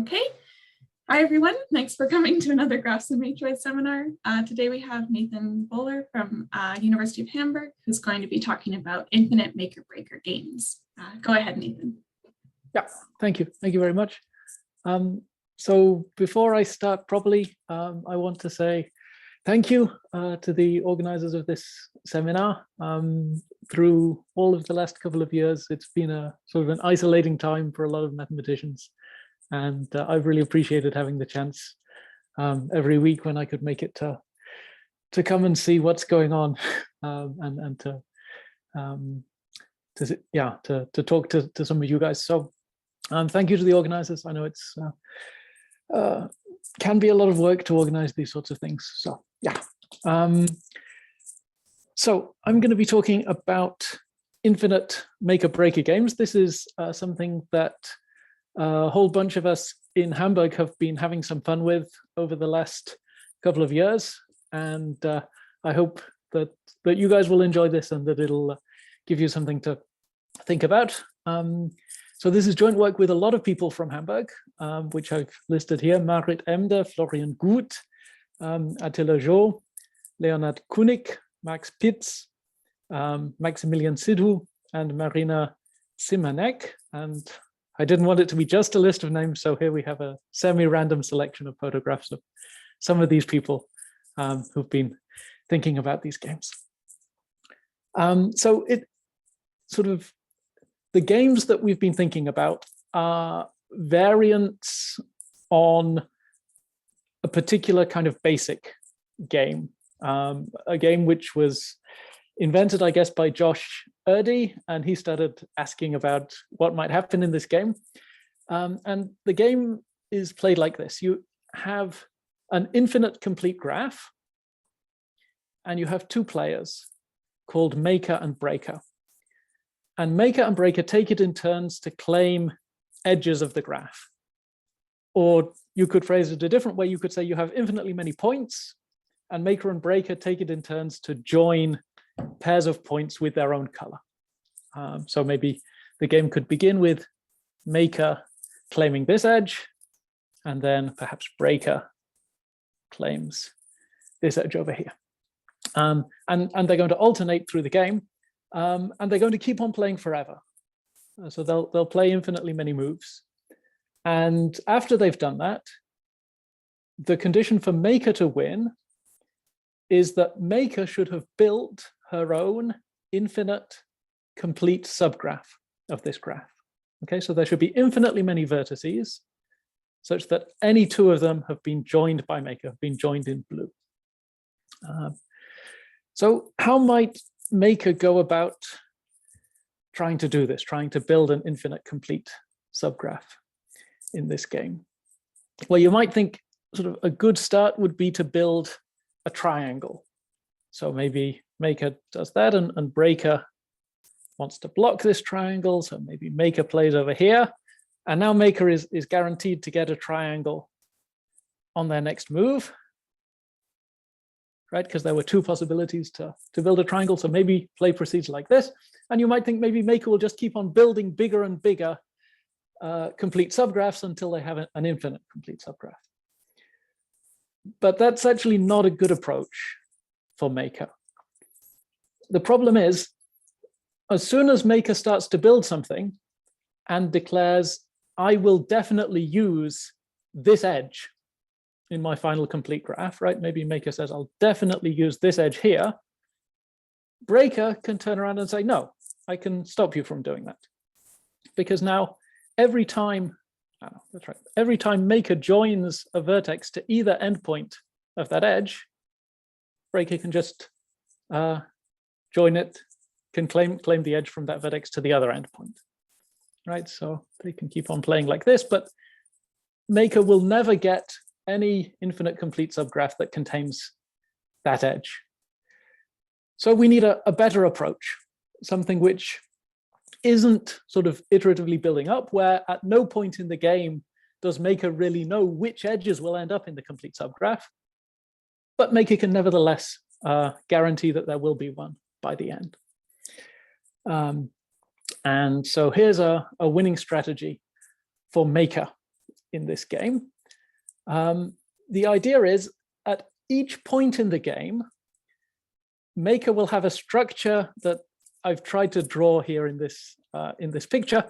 Okay. Hi, everyone. Thanks for coming to another Graphs and Matroids seminar. Today we have Nathan Bowler from University of Hamburg, who's going to be talking about infinite maker-breaker games. Go ahead, Nathan. Yeah, thank you. Thank you very much. So before I start properly, I want to say thank you to the organizers of this seminar. Through all of the last couple of years, it's been a sort of an isolating time for a lot of mathematicians. And I've really appreciated having the chance every week when I could make it to come and see what's going on and to talk to some of you guys. So thank you to the organizers. I know it's can be a lot of work to organize these sorts of things. So yeah. So I'm going to be talking about infinite maker-breaker games. This is something that a whole bunch of us in Hamburg have been having some fun with over the last couple of years. And I hope that you guys will enjoy this and that it'll give you something to think about. So this is joint work with a lot of people from Hamburg, which I've listed here: Marit Emder, Florian Gut, Attila Jo, Leonard Kunig, Max Pitz, Maximilian Sidhu, and Marina Simanek. And I didn't want it to be just a list of names, so here we have a semi-random selection of photographs of some of these people who've been thinking about these games. So it sort of, the games that we've been thinking about are variants on a particular kind of basic game, a game which was invented, I guess, by Josh Erdy, and he started asking about what might happen in this game. And the game is played like this. You have an infinite complete graph, and you have two players called Maker and Breaker. And Maker and Breaker take it in turns to claim edges of the graph. Or you could phrase it a different way. You could say you have infinitely many points, and Maker and Breaker take it in turns to join pairs of points with their own color. So maybe the game could begin with Maker claiming this edge, and then perhaps Breaker claims this edge over here. And they're going to alternate through the game, and they're going to keep on playing forever. So they'll play infinitely many moves. And after they've done that, the condition for Maker to win is that Maker should have built her own infinite complete subgraph of this graph. Okay, so there should be infinitely many vertices such that any two of them have been joined by Maker, have been joined in blue. So how might Maker go about trying to do this, trying to build an infinite complete subgraph in this game? Well, you might think sort of a good start would be to build a triangle. So maybe Maker does that, and Breaker wants to block this triangle. So maybe Maker plays over here. And now Maker is guaranteed to get a triangle on their next move, right? Because there were two possibilities to build a triangle. So maybe play proceeds like this. And you might think maybe Maker will just keep on building bigger and bigger complete subgraphs until they have an infinite complete subgraph. But that's actually not a good approach for Maker. The problem is, as soon as Maker starts to build something and declares, I will definitely use this edge in my final complete graph, right? Maybe Maker says, I'll definitely use this edge here. Breaker can turn around and say, no, I can stop you from doing that. Because now every time, that's right, every time Maker joins a vertex to either endpoint of that edge, Breaker can just join it, can claim the edge from that vertex to the other endpoint, right? So they can keep on playing like this, but Maker will never get any infinite complete subgraph that contains that edge. So we need a better approach, something which isn't sort of iteratively building up, where at no point in the game does Maker really know which edges will end up in the complete subgraph, but Maker can nevertheless guarantee that there will be one by the end. And so here's a winning strategy for Maker in this game. The idea is at each point in the game, Maker will have a structure that I've tried to draw here in this picture.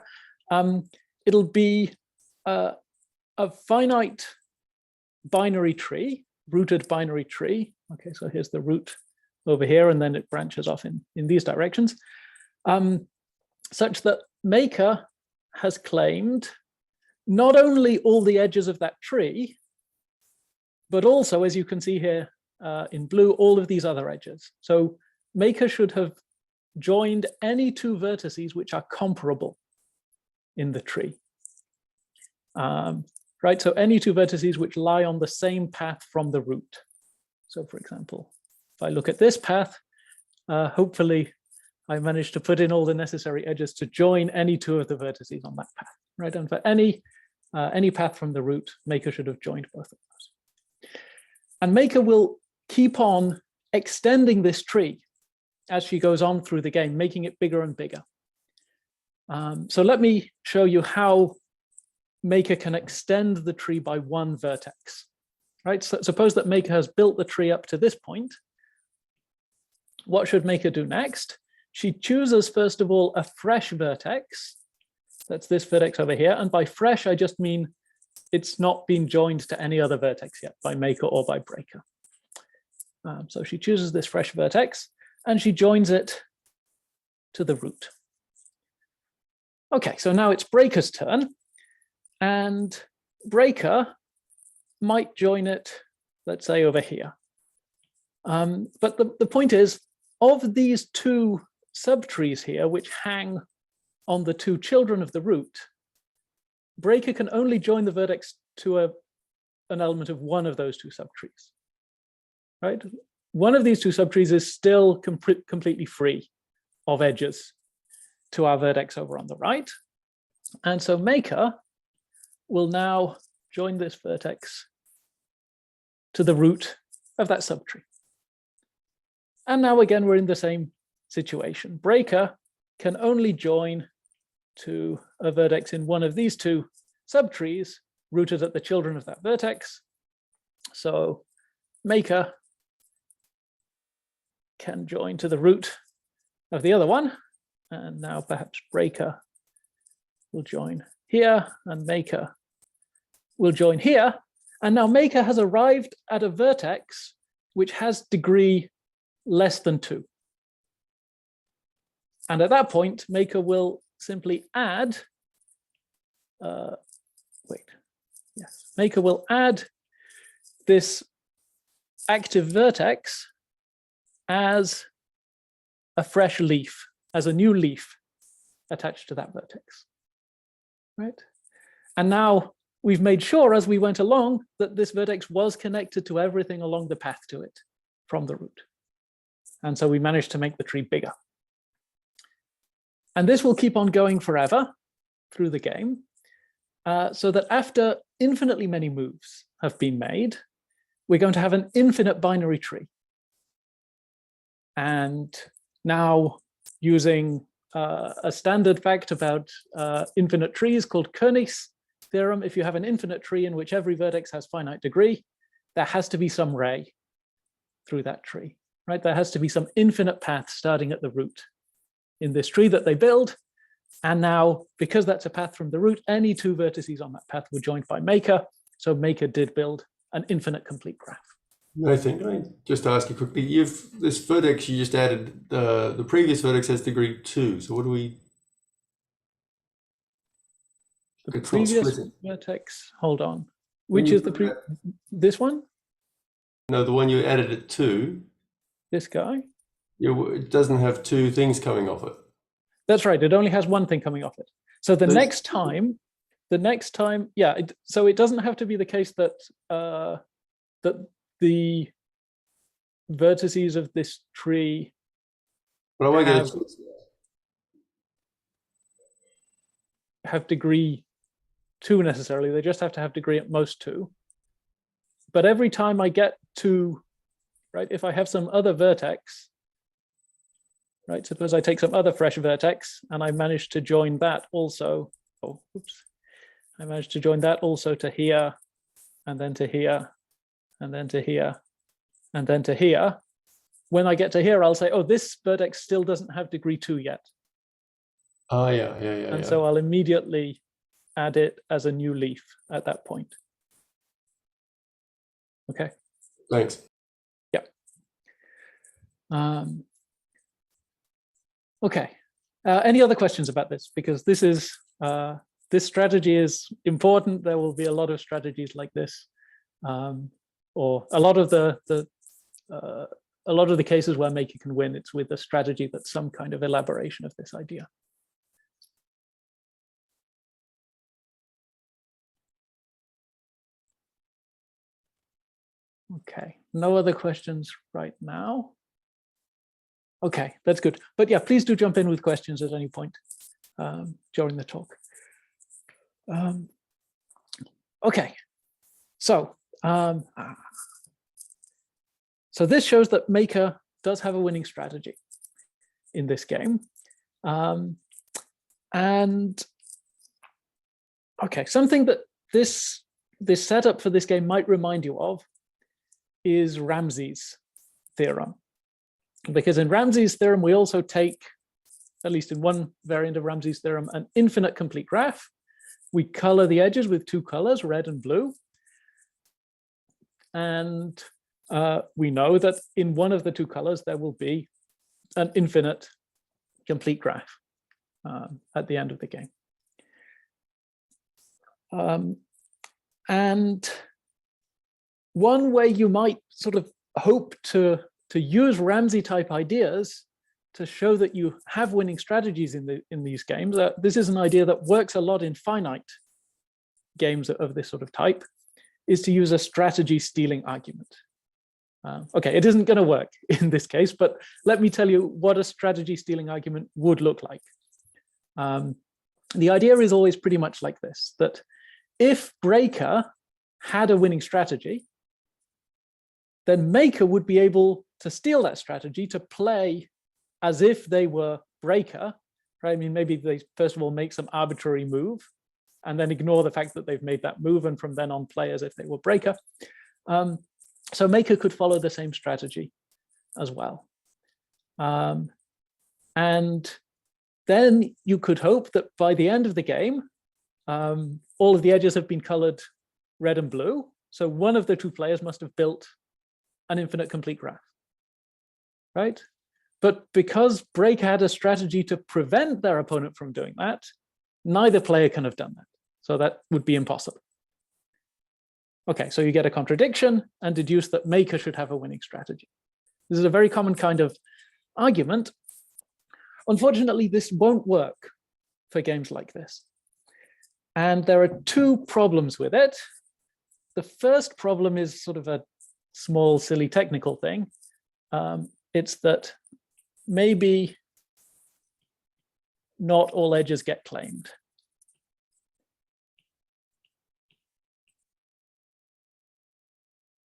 It'll be a finite binary tree, rooted binary tree. Okay, so here's the root over here, and then it branches off in these directions, such that Maker has claimed not only all the edges of that tree, but also, as you can see here in blue, all of these other edges. So Maker should have joined any two vertices which are comparable in the tree. Right, so any two vertices which lie on the same path from the root. So for example, if I look at this path, hopefully I managed to put in all the necessary edges to join any two of the vertices on that path, right? And for any path from the root, Maker should have joined both of those. And Maker will keep on extending this tree as she goes on through the game, making it bigger and bigger. So let me show you how Maker can extend the tree by one vertex, right? So suppose that Maker has built the tree up to this point. What should Maker do next? She chooses, first of all, a fresh vertex. That's this vertex over here. And by fresh, I just mean it's not been joined to any other vertex yet by Maker or by Breaker. So she chooses this fresh vertex and she joins it to the root. Okay, so now it's Breaker's turn. And Breaker might join it, let's say, over here. But the point is, of these two subtrees here, which hang on the two children of the root, Breaker can only join the vertex to an element of one of those two subtrees. Right? One of these two subtrees is still completely free of edges to our vertex over on the right. And so Maker will now join this vertex to the root of that subtree. And now again, we're in the same situation. Breaker can only join to a vertex in one of these two subtrees rooted at the children of that vertex. So Maker can join to the root of the other one. And now perhaps Breaker will join here, and Maker will join here. And now Maker has arrived at a vertex which has degree less than 2. And at that point, Maker will simply add, Maker will add this active vertex as a fresh leaf, as a new leaf attached to that vertex, right? And now we've made sure as we went along that this vertex was connected to everything along the path to it from the root. And so we managed to make the tree bigger. And this will keep on going forever through the game, so that after infinitely many moves have been made, we're going to have an infinite binary tree. And now, using a standard fact about infinite trees called Hindmans Theorem, if you have an infinite tree in which every vertex has finite degree, there has to be some ray through that tree, right? There has to be some infinite path starting at the root in this tree that they build. And now, because that's a path from the root, any two vertices on that path were joined by Maker. So Maker did build an infinite complete graph. Nathan, can I just ask you quickly, this vertex you just added, the previous vertex has degree 2. So what do we? The previous vertex, hold on. Which is this one? No, the one you added at 2. This guy? It doesn't have 2 things coming off it. That's right. It only has 1 thing coming off it. So the next time, yeah. So it doesn't have to be the case that that the vertices of this tree have degree 2 necessarily. They just have to have degree at most 2. But every time I get to, right, if I have some other vertex, right, suppose I take some other fresh vertex and I manage to join that also, I managed to join that also to here, and then to here, and then to here, and then to here. When I get to here, I'll say, oh, this vertex still doesn't have degree 2 yet. Oh, yeah. And so I'll immediately add it as a new leaf at that point. Okay. Thanks. Yeah. Okay. Any other questions about this? Because this is this strategy is important. There will be a lot of strategies like this, or a lot of the cases where Maker can win. It's with a strategy that's some kind of elaboration of this idea. Okay, no other questions right now. Okay, that's good. But yeah, please do jump in with questions at any point during the talk. Okay, so so this shows that Maker does have a winning strategy in this game. And okay, something that this setup for this game might remind you of is Ramsey's theorem. Because in Ramsey's theorem, we also take, at least in one variant of Ramsey's theorem, an infinite complete graph. We color the edges with 2 colors, red and blue. And we know that in one of the 2 colors, there will be an infinite complete graph at the end of the game. And one way you might sort of hope to use Ramsey type ideas to show that you have winning strategies in these games. This is an idea that works a lot in finite games of this sort of type, is to use a strategy stealing argument. Okay, it isn't going to work in this case, but let me tell you what a strategy stealing argument would look like. The idea is always pretty much like this, that if Breaker had a winning strategy, then Maker would be able to steal that strategy to play as if they were Breaker, right? I mean, maybe they first of all make some arbitrary move and then ignore the fact that they've made that move, and from then on play as if they were Breaker. So Maker could follow the same strategy as well. And then you could hope that by the end of the game, all of the edges have been colored red and blue. So one of the 2 players must have built an infinite complete graph, right? But because Breaker had a strategy to prevent their opponent from doing that, neither player can have done that. So that would be impossible. Okay, so you get a contradiction and deduce that Maker should have a winning strategy. This is a very common kind of argument. Unfortunately, this won't work for games like this. And there are 2 problems with it. The first problem is sort of a small, silly technical thing. It's that maybe not all edges get claimed.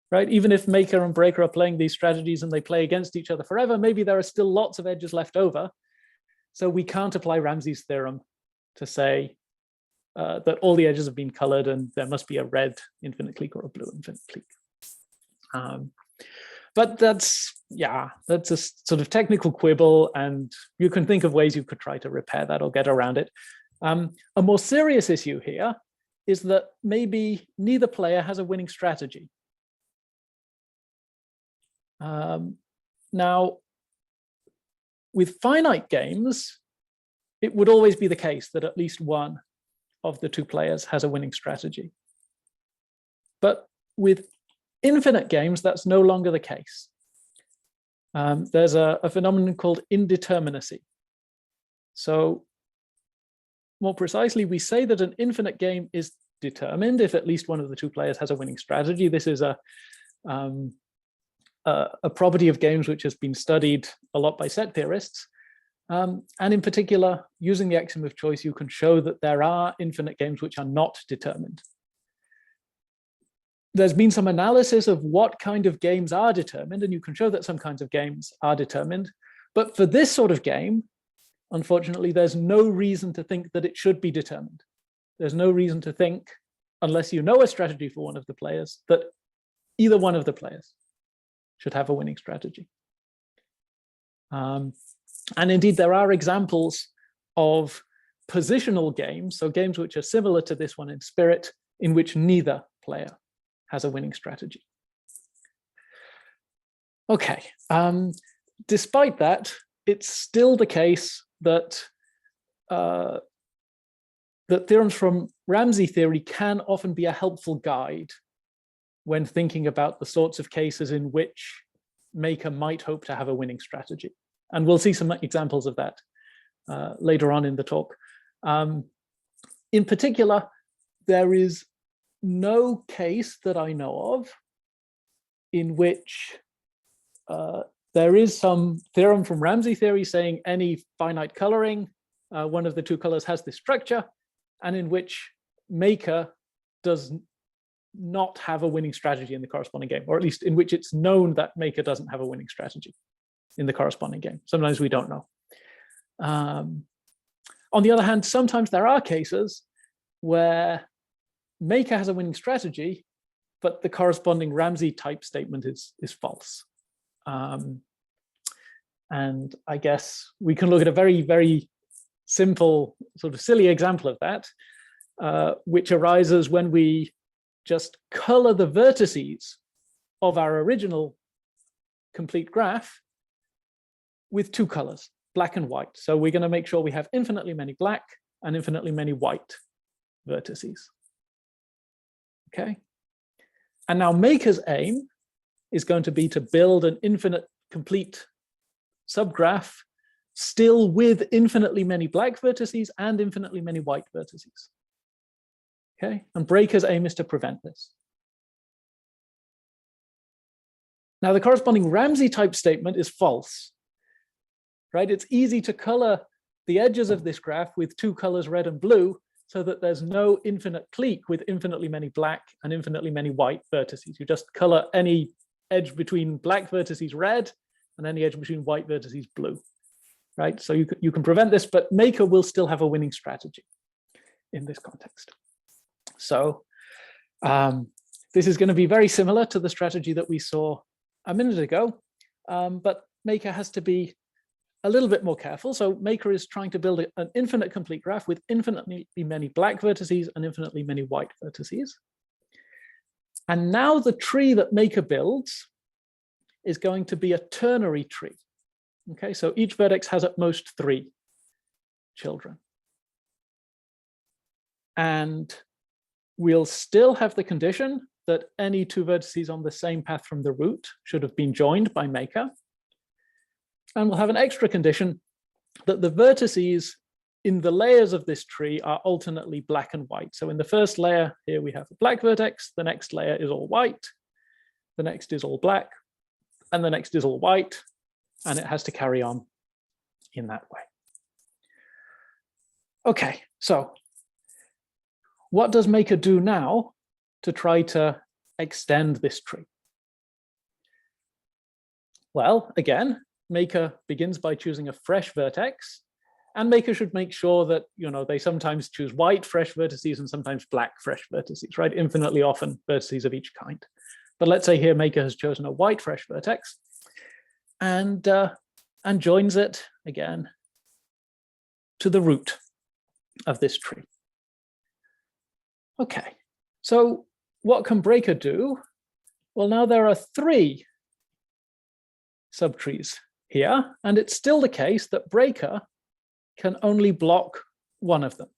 Right? Even if Maker and Breaker are playing these strategies and they play against each other forever, maybe there are still lots of edges left over. So we can't apply Ramsey's theorem to say that all the edges have been colored and there must be a red infinite clique or a blue infinite clique. But that's a sort of technical quibble, and you can think of ways you could try to repair that or get around it. A more serious issue here is that maybe neither player has a winning strategy. Now, with finite games, it would always be the case that at least one of the 2 players has a winning strategy. But with infinite games, that's no longer the case. There's a phenomenon called indeterminacy. So more precisely, we say that an infinite game is determined if at least one of the 2 players has a winning strategy. This is a property of games which has been studied a lot by set theorists. And in particular, using the axiom of choice, you can show that there are infinite games which are not determined. There's been some analysis of what kind of games are determined, and you can show that some kinds of games are determined. But for this sort of game, unfortunately, there's no reason to think that it should be determined. there's no reason to think, unless you know a strategy for one of the players, that either one of the players should have a winning strategy. And indeed, there are examples of positional games, so games which are similar to this one in spirit, in which neither player has a winning strategy. Okay, despite that, it's still the case that that theorems from Ramsey theory can often be a helpful guide when thinking about the sorts of cases in which Maker might hope to have a winning strategy. And we'll see some examples of that later on in the talk. In particular, there is no case that I know of in which there is some theorem from Ramsey theory saying any finite coloring, one of the two colors has this structure, and in which Maker does not have a winning strategy in the corresponding game, or at least in which it's known that Maker doesn't have a winning strategy in the corresponding game. Sometimes we don't know. On the other hand, sometimes there are cases where Maker has a winning strategy, but the corresponding Ramsey type statement is false. And I guess we can look at a very, very simple, sort of silly example of that, which arises when we just color the vertices of our original complete graph with two colors, black and white. So we're going to make sure we have infinitely many black and infinitely many white vertices. Okay. And now Maker's aim is going to be to build an infinite complete subgraph still with infinitely many black vertices and infinitely many white vertices. Okay, and Breaker's aim is to prevent this. Now the corresponding Ramsey type statement is false, right? It's easy to color the edges of this graph with two colors, red and blue, so that there's no infinite clique with infinitely many black and infinitely many white vertices. You just color any edge between black vertices red and any edge between white vertices blue, right? So you can prevent this, but Maker will still have a winning strategy in this context. So this is going to be very similar to the strategy that we saw a minute ago, but Maker has to be a little bit more careful. So Maker is trying to build an infinite complete graph with infinitely many black vertices and infinitely many white vertices. And now the tree that Maker builds is going to be a ternary tree. Okay, so each vertex has at most 3 children. And we'll still have the condition that any 2 vertices on the same path from the root should have been joined by Maker. And we'll have an extra condition that the vertices in the layers of this tree are alternately black and white. So in the first layer here we have a black vertex, the next layer is all white, the next is all black, and the next is all white, and it has to carry on in that way. Okay, so what does Maker do now to try to extend this tree? Well, again, Maker begins by choosing a fresh vertex, and Maker should make sure that, you know, they sometimes choose white fresh vertices and sometimes black fresh vertices, right? Infinitely often vertices of each kind. But let's say here Maker has chosen a white fresh vertex and joins it again to the root of this tree. Okay, so what can Breaker do? Well, now there are 3 subtrees here, and it's still the case that Breaker can only block one of them.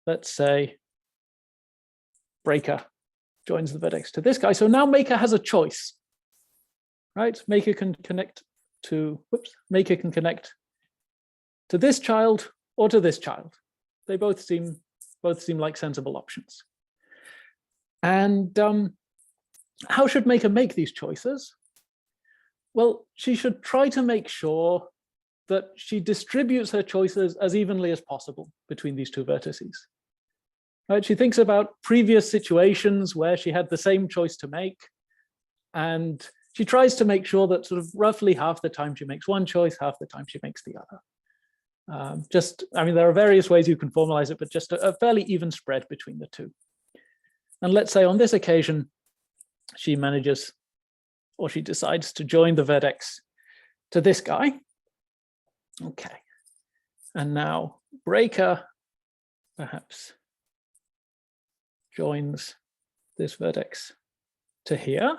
Let's say Breaker joins the vertex to this guy. So now Maker has a choice, right? Maker can connect to, Maker can connect to this child or to this child. They both seem like sensible options. And how should Maker make these choices? Well, she should try to make sure that she distributes her choices as evenly as possible between these 2 vertices. Right? She thinks about previous situations where she had the same choice to make, and she tries to make sure that sort of roughly half the time she makes one choice, half the time she makes the other. I mean, there are various ways you can formalize it, but just a fairly even spread between the two. And let's say on this occasion, she manages, or she decides to join the vertex to this guy. Okay. And now breaker perhaps joins this vertex to here.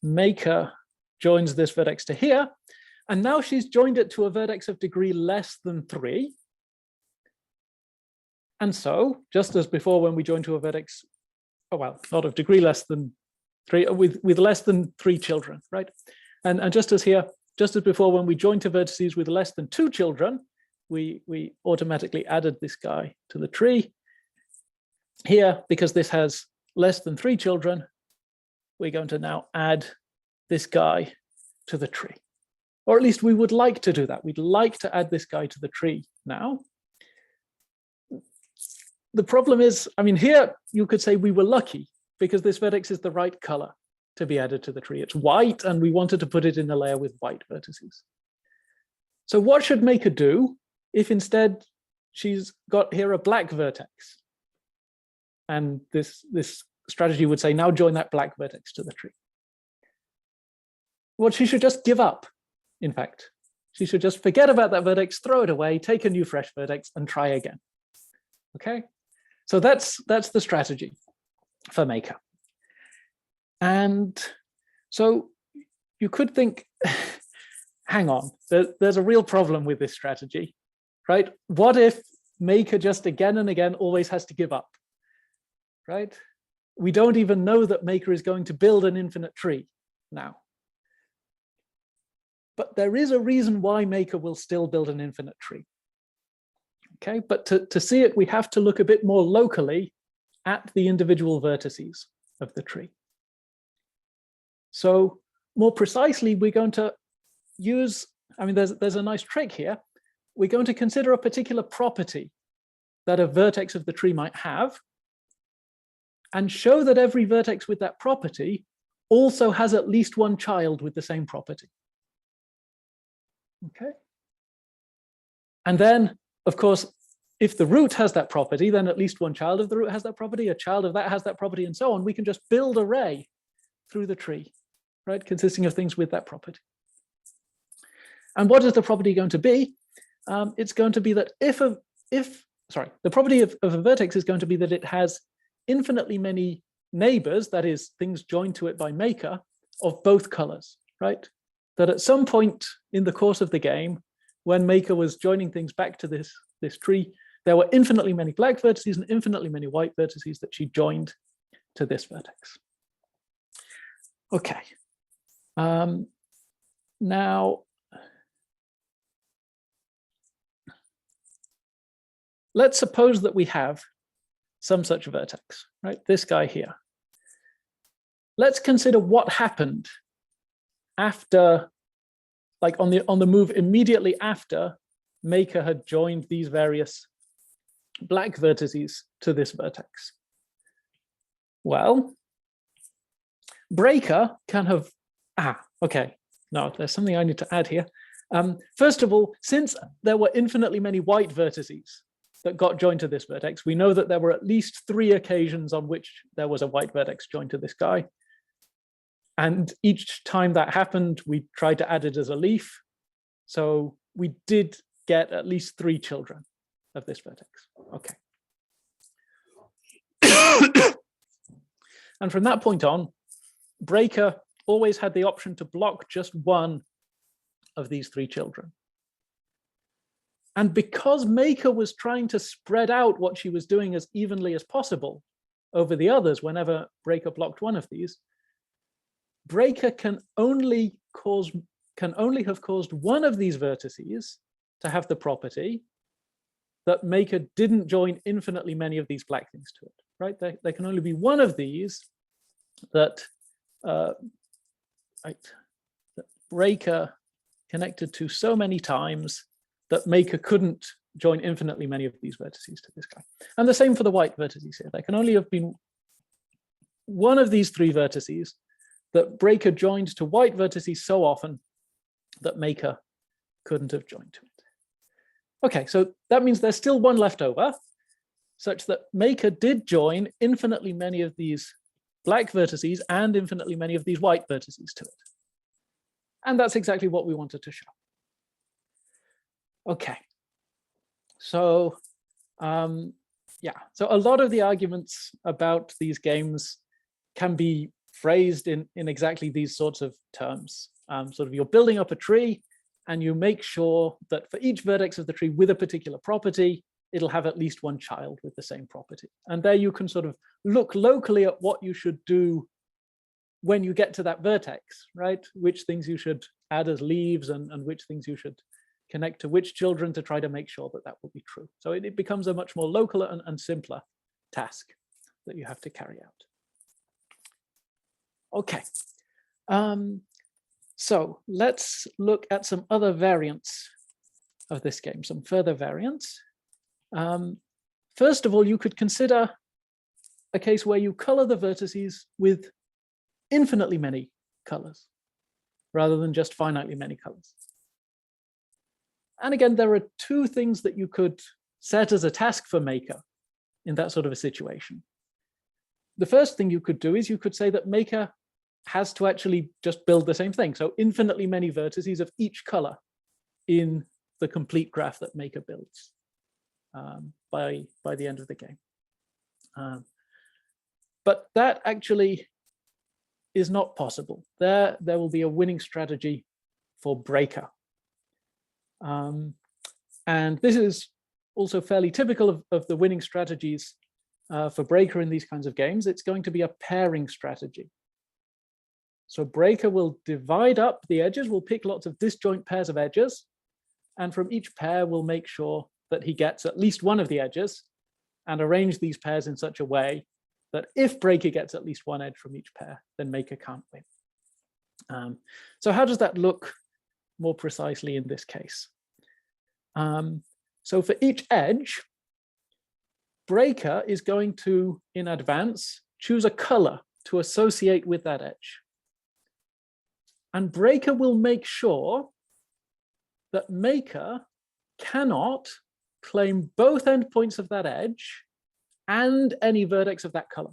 Maker joins this vertex to here. And now she's joined it to a vertex of degree less than 3. And so, just as before when we join to a vertex, oh well, not of degree less than 3, with less than 3 children, right? And just as here, just as before when we join to vertices with less than 2 children, we automatically added this guy to the tree. Here, because this has less than 3 children, we're going to now add this guy to the tree. Or at least we would like to do that. We'd like to add this guy to the tree now. The problem is, I mean, here you could say we were lucky because this vertex is the right color to be added to the tree. It's white, and we wanted to put it in a layer with white vertices. So what should Maker do if instead she's got here a black vertex? And this strategy would say, now join that black vertex to the tree. Well, she should just give up. In fact, she should just forget about that vertex, throw it away, take a new fresh vertex, and try again. Okay, so that's the strategy for Maker. And so you could think, hang on, there's a real problem with this strategy, right? What if Maker just again and again always has to give up, right? We don't even know that Maker is going to build an infinite tree now. But there is a reason why Maker will still build an infinite tree. Okay, but to see it, we have to look a bit more locally at the individual vertices of the tree. So more precisely, we're going to use, I mean, there's a nice trick here. We're going to consider a particular property that a vertex of the tree might have and show that every vertex with that property also has at least one child with the same property. Okay. And then, of course, if the root has that property, then at least one child of the root has that property, a child of that has that property, and so on. We can just build an array through the tree, right, consisting of things with that property. And what is the property going to be? It's going to be that the property of a vertex is going to be that it has infinitely many neighbors, that is, things joined to it by Maker, of both colors, right? That at some point in the course of the game, when Maker was joining things back to this tree, there were infinitely many black vertices and infinitely many white vertices that she joined to this vertex. Okay. Now, let's suppose that we have some such vertex, right? This guy here. Let's consider what happened after, like on the move immediately after Maker had joined these various black vertices to this vertex. Well, Breaker can have, okay, no, there's something I need to add here. First of all, since there were infinitely many white vertices that got joined to this vertex, we know that there were at least 3 occasions on which there was a white vertex joined to this guy. And each time that happened, we tried to add it as a leaf. So we did get at least 3 children of this vertex. Okay. And from that point on, Breaker always had the option to block just one of these 3 children. And because Maker was trying to spread out what she was doing as evenly as possible over the others whenever Breaker blocked one of these, Breaker can only have caused one of these vertices to have the property that Maker didn't join infinitely many of these black things to it, right? There can only be one of these that, that Breaker connected to so many times that Maker couldn't join infinitely many of these vertices to this guy. And the same for the white vertices here. There can only have been one of these 3 vertices that Breaker joined to white vertices so often that Maker couldn't have joined to it. Okay, so that means there's still one left over, such that Maker did join infinitely many of these black vertices and infinitely many of these white vertices to it. And that's exactly what we wanted to show. Okay, so yeah, so a lot of the arguments about these games can be phrased in exactly these sorts of terms. Sort of you're building up a tree and you make sure that for each vertex of the tree with a particular property, it'll have at least one child with the same property. And there you can sort of look locally at what you should do when you get to that vertex, right? Which things you should add as leaves and which things you should connect to which children to try to make sure that that will be true. So it becomes a much more local and simpler task that you have to carry out. Okay, so let's look at some other variants of this game, some further variants. First of all, you could consider a case where you color the vertices with infinitely many colors rather than just finitely many colors. And again, there are two things that you could set as a task for Maker in that sort of a situation. The first thing you could do is you could say that Maker has to actually just build the same thing. So infinitely many vertices of each color in the complete graph that Maker builds by the end of the game. But that actually is not possible. There will be a winning strategy for Breaker. And this is also fairly typical of the winning strategies for Breaker in these kinds of games. It's going to be a pairing strategy. So Breaker will divide up the edges, will pick lots of disjoint pairs of edges, and from each pair will make sure that he gets at least one of the edges and arrange these pairs in such a way that if Breaker gets at least one edge from each pair, then Maker can't win. So how does that look more precisely in this case? So for each edge, Breaker is going to, in advance, choose a color to associate with that edge. And Breaker will make sure that Maker cannot claim both endpoints of that edge and any vertex of that color.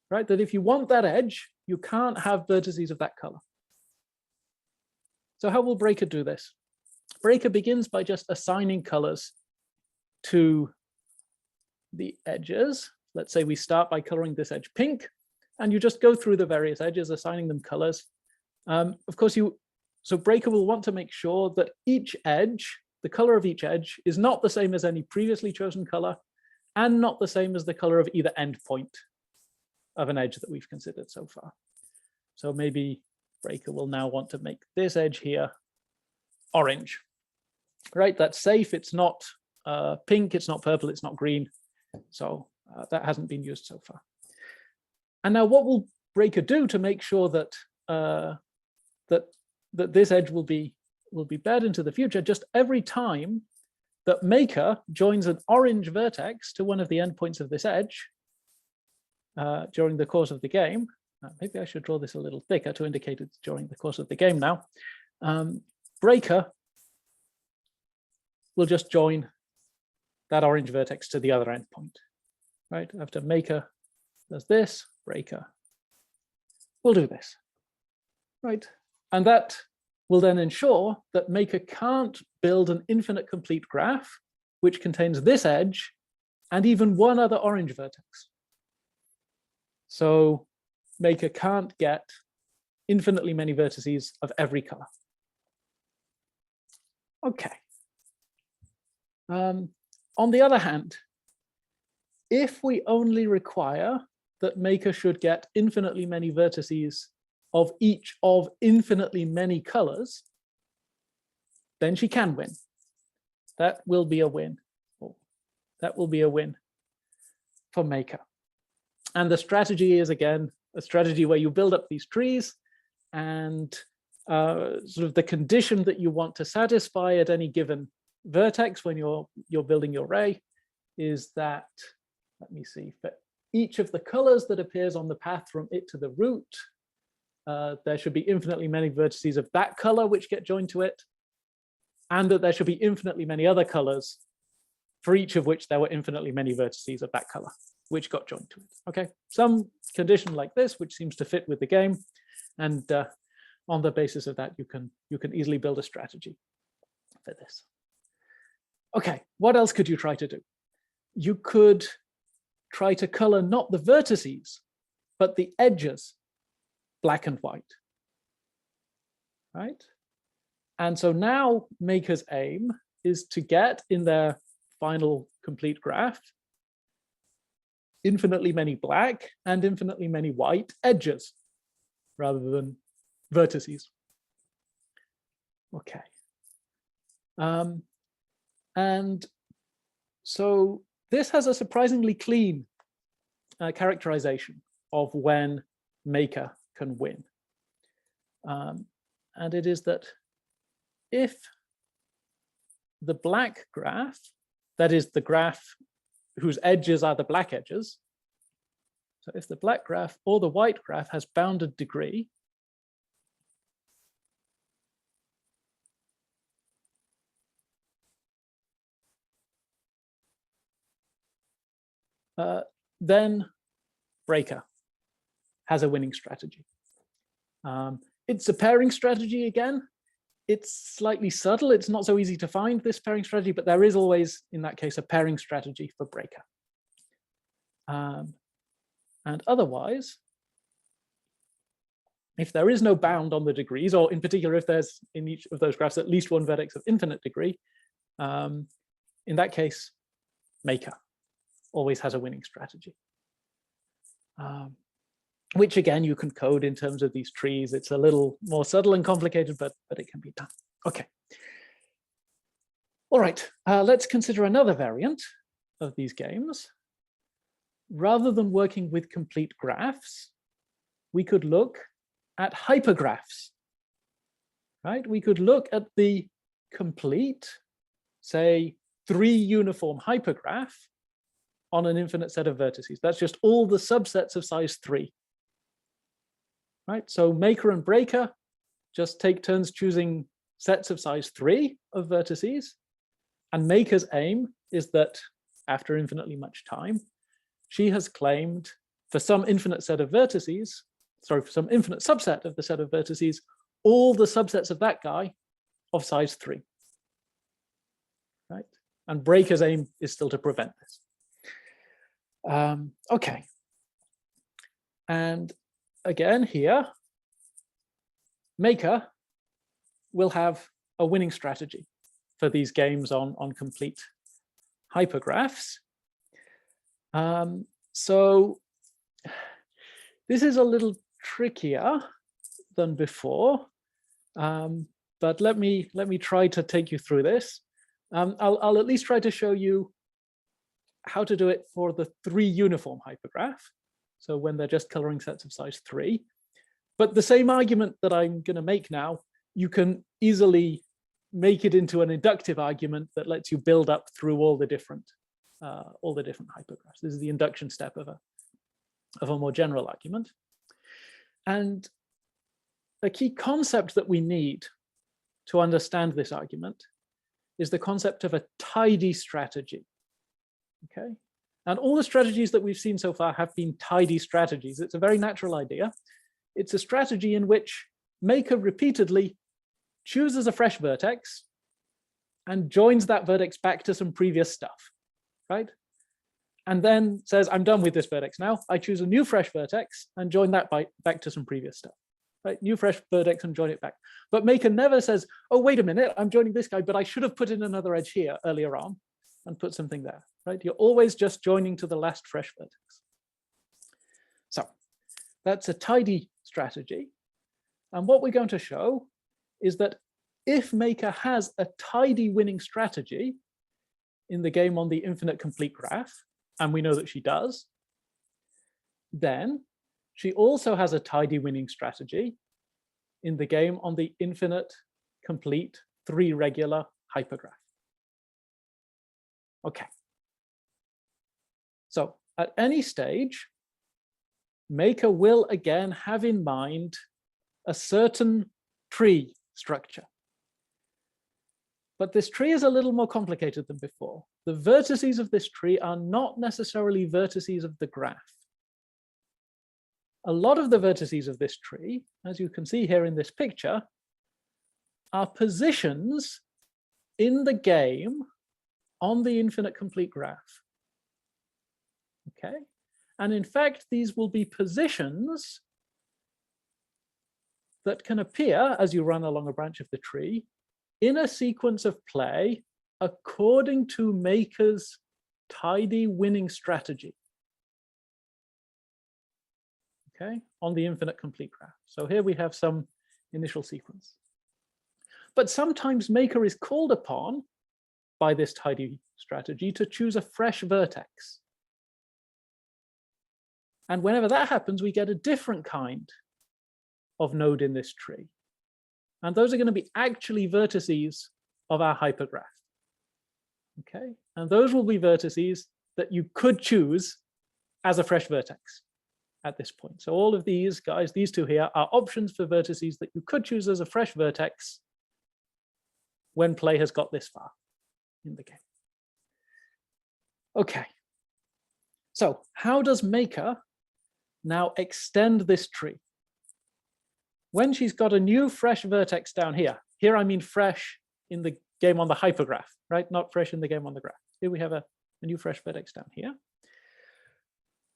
Right? That if you want that edge, you can't have vertices of that color. So how will Breaker do this? Breaker begins by just assigning colors to the edges. Let's say we start by coloring this edge pink, and you just go through the various edges, assigning them colors. Of course, so Breaker will want to make sure that each edge, the color of each edge, is not the same as any previously chosen color, and not the same as the color of either endpoint of an edge that we've considered so far. So maybe Breaker will now want to make this edge here orange. Right, that's safe. It's not pink, it's not purple, it's not green. So that hasn't been used so far. And now what will Breaker do to make sure that that this edge will be bad into the future? Just every time that Maker joins an orange vertex to one of the endpoints of this edge during the course of the game, maybe I should draw this a little thicker to indicate it's during the course of the game now, Breaker will just join that orange vertex to the other endpoint, right? After Maker does this, Breaker will do this, right? And that will then ensure that Maker can't build an infinite complete graph which contains this edge and even one other orange vertex. So Maker can't get infinitely many vertices of every color. Okay. On the other hand, if we only require that Maker should get infinitely many vertices of each of infinitely many colors, then she can win. That will be a win. That will be a win for Maker. And the strategy is, again, a strategy where you build up these trees, and sort of the condition that you want to satisfy at any given vertex when you're building your array is that, let me see, for each of the colors that appears on the path from it to the root, there should be infinitely many vertices of that color which get joined to it. and that there should be infinitely many other colors for each of which there were infinitely many vertices of that color, which got joined to it. Okay, some condition like this, which seems to fit with the game, and on the basis of that, you can easily build a strategy for this. Okay, what else could you try to do? You could try to color not the vertices, but the edges black and white, right? And so now Maker's aim is to get in their final complete graph infinitely many black and infinitely many white edges rather than vertices. Okay. And so this has a surprisingly clean characterization of when Maker can win. And it is that if the black graph, that is the graph whose edges are the black edges, so if the black graph or the white graph has bounded degree, then Breaker has a winning strategy. It's a pairing strategy again. It's slightly subtle. It's not so easy to find this pairing strategy, but there is always, in that case, a pairing strategy for Breaker. And otherwise, if there is no bound on the degrees, or in particular, if there's in each of those graphs at least one vertex of infinite degree, in that case, Maker always has a winning strategy. Which again, you can code in terms of these trees. It's a little more subtle and complicated, but it can be done. Okay. All right, let's consider another variant of these games. Rather than working with complete graphs, we could look at hypergraphs, right? We could look at the complete, say, 3 uniform hypergraph on an infinite set of vertices. That's just all the subsets of size 3. Right, so Maker and Breaker just take turns choosing sets of size 3 of vertices, and Maker's aim is that after infinitely much time, she has claimed for some infinite set of vertices, sorry, for some infinite subset of the set of vertices, all the subsets of that guy of size 3. Right, and Breaker's aim is still to prevent this. Okay, and again here, Maker will have a winning strategy for these games on complete hypergraphs. So this is a little trickier than before, but let me try to take you through this. I'll at least try to show you how to do it for the 3 uniform hypergraph. So when they're just coloring sets of size 3. But the same argument that I'm going to make now, you can easily make it into an inductive argument that lets you build up through all the different hypergraphs. This is the induction step of a more general argument. And a key concept that we need to understand this argument is the concept of a tidy strategy. Okay. And all the strategies that we've seen so far have been tidy strategies. It's a very natural idea. It's a strategy in which Maker repeatedly chooses a fresh vertex and joins that vertex back to some previous stuff, right? And then says, I'm done with this vertex now. I choose a new fresh vertex and join that back to some previous stuff, right? New fresh vertex and join it back. But Maker never says, oh, wait a minute, I'm joining this guy, but I should have put in another edge here earlier on and put something there, right? You're always just joining to the last fresh vertex. So that's a tidy strategy. And what we're going to show is that if Maker has a tidy winning strategy in the game on the infinite complete graph, and we know that she does, then she also has a tidy winning strategy in the game on the infinite complete 3 regular hypergraph. Okay. So at any stage, Maker will again have in mind a certain tree structure. But this tree is a little more complicated than before. The vertices of this tree are not necessarily vertices of the graph. A lot of the vertices of this tree, as you can see here in this picture, are positions in the game on the infinite complete graph. Okay, and in fact, these will be positions that can appear as you run along a branch of the tree in a sequence of play according to Maker's tidy winning strategy. Okay, on the infinite complete graph. So here we have some initial sequence. But sometimes Maker is called upon by this tidy strategy to choose a fresh vertex. And whenever that happens, we get a different kind of node in this tree. And those are going to be actually vertices of our hypergraph. Okay, and those will be vertices that you could choose as a fresh vertex at this point. So all of these guys, these two here, are options for vertices that you could choose as a fresh vertex when play has got this far in the game. Okay, so how does Maker now extend this tree? When she's got a new fresh vertex down here, here I mean fresh in the game on the hypergraph, right? Not fresh in the game on the graph. Here we have a new fresh vertex down here.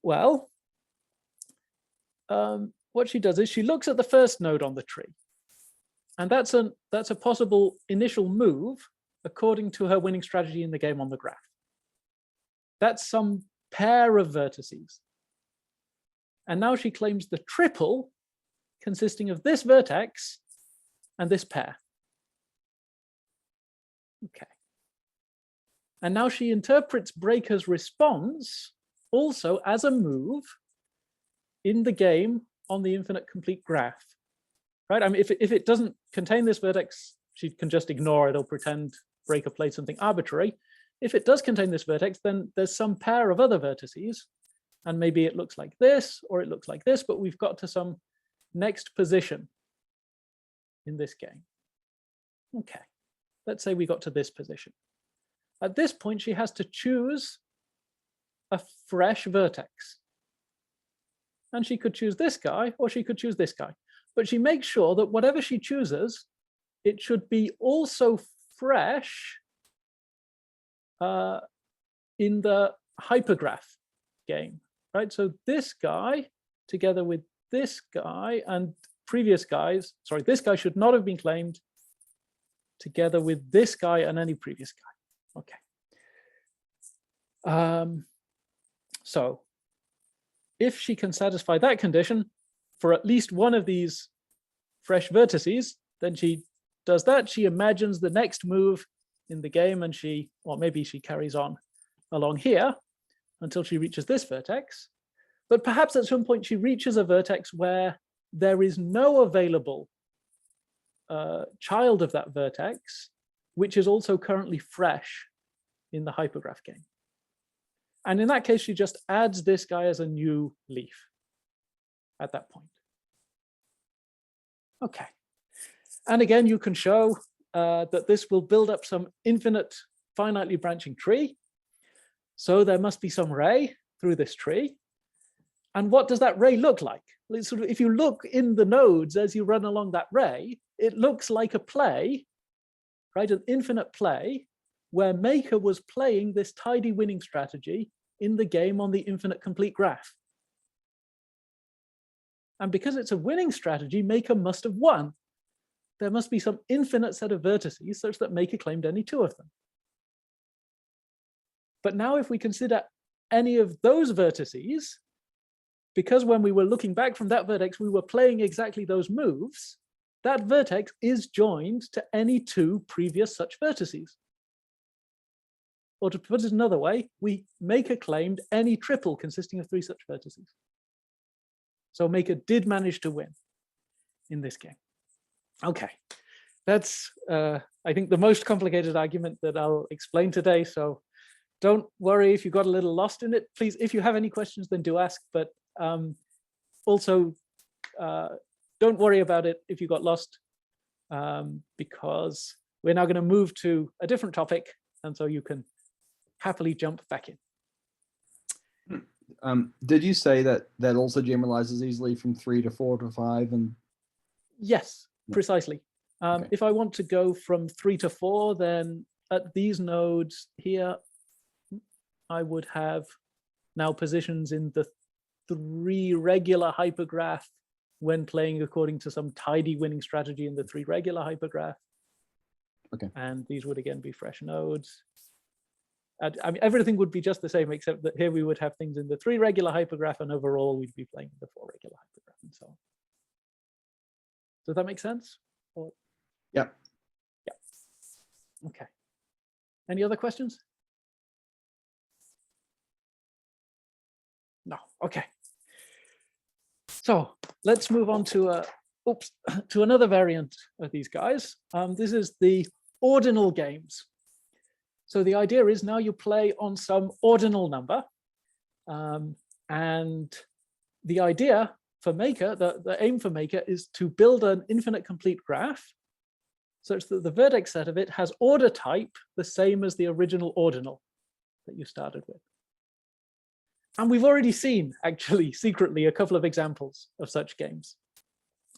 Well, what she does is she looks at the first node on the tree. And that's a possible initial move according to her winning strategy in the game on the graph. That's some pair of vertices. And now she claims the triple consisting of this vertex and this pair. Okay. And now she interprets Breaker's response also as a move in the game on the infinite complete graph. Right? I mean, if it doesn't contain this vertex, she can just ignore it or pretend Breaker played something arbitrary. If it does contain this vertex, then there's some pair of other vertices, and maybe it looks like this or it looks like this, but we've got to some next position in this game. Okay, let's say we got to this position. At this point, she has to choose a fresh vertex. And she could choose this guy or she could choose this guy. But she makes sure that whatever she chooses, it should be also fresh in the hypergraph game, right? So this guy together with this guy and previous guys, sorry, this guy should not have been claimed together with this guy and any previous guy. Okay. So if she can satisfy that condition for at least one of these fresh vertices, then she does that. She imagines the next move in the game and she, or maybe she carries on along here until she reaches this vertex. But perhaps at some point she reaches a vertex where there is no available child of that vertex, which is also currently fresh in the hypergraph game. And in that case, she just adds this guy as a new leaf at that point. Okay. And again, you can show that this will build up some infinite finitely branching tree. So there must be some ray through this tree. And what does that ray look like? Sort of, if you look in the nodes as you run along that ray, it looks like a play, right? An infinite play where Maker was playing this tidy winning strategy in the game on the infinite complete graph. And because it's a winning strategy, Maker must have won. There must be some infinite set of vertices such that Maker claimed any two of them. But now if we consider any of those vertices, because when we were looking back from that vertex, we were playing exactly those moves, that vertex is joined to any two previous such vertices. Or to put it another way, Maker claimed any triple consisting of three such vertices. So Maker did manage to win in this game. Okay, that's, I think, the most complicated argument that I'll explain today. So don't worry if you got a little lost in it. Please, if you have any questions, then do ask. But also, don't worry about it if you got lost, because we're now going to move to a different topic, and so you can happily jump back in. Did you say that that also generalizes easily from 3 to 4 to 5? And Yes, precisely. Okay. If I want to go from 3 to 4, then at these nodes here, I would have now positions in the 3 regular hypergraph when playing according to some tidy winning strategy in the 3 regular hypergraph. Okay. And these would again be fresh nodes. I mean, everything would be just the same, except that here we would have things in the 3 regular hypergraph, and overall we'd be playing in the 4 regular hypergraph and so on. Does that make sense? Or... Yeah. Yeah. Okay. Any other questions? No. Okay. So let's move on to to another variant of these guys. This is the ordinal games. So the idea is now you play on some ordinal number, and the idea for Maker, the aim for Maker, is to build an infinite complete graph such that the vertex set of it has order type the same as the original ordinal that you started with. And we've already seen, actually, secretly, a couple of examples of such games.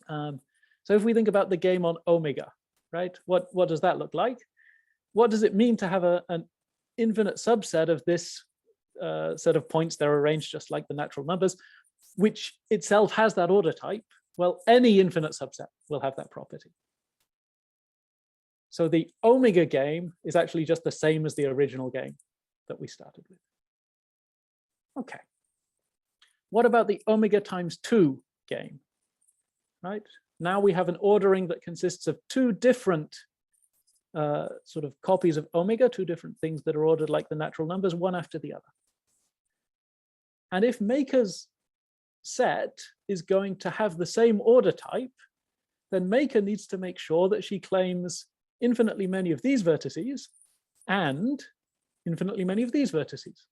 So if we think about the game on omega, right? What does that look like? What does it mean to have an infinite subset of this set of points? They're arranged just like the natural numbers, which itself has that order type. Well, any infinite subset will have that property. So the omega game is actually just the same as the original game that we started with. Okay. What about the omega times 2 game? Right? Now we have an ordering that consists of 2 different sort of copies of omega, 2 different things that are ordered like the natural numbers, one after the other. And if Maker's set is going to have the same order type, then Maker needs to make sure that she claims infinitely many of these vertices and infinitely many of these vertices.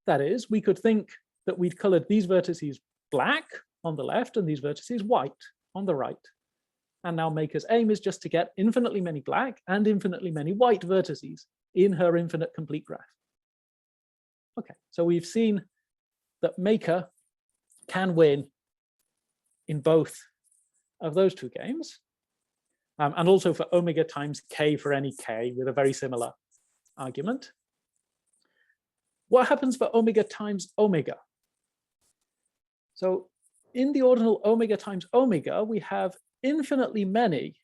That is, we could think that we'd colored these vertices black on the left and these vertices white on the right. And now Maker's aim is just to get infinitely many black and infinitely many white vertices in her infinite complete graph. Okay, so we've seen that Maker can win in both of those 2 games, and also for omega times k for any k with a very similar argument. What happens for omega times omega? So in the ordinal omega times omega, we have infinitely many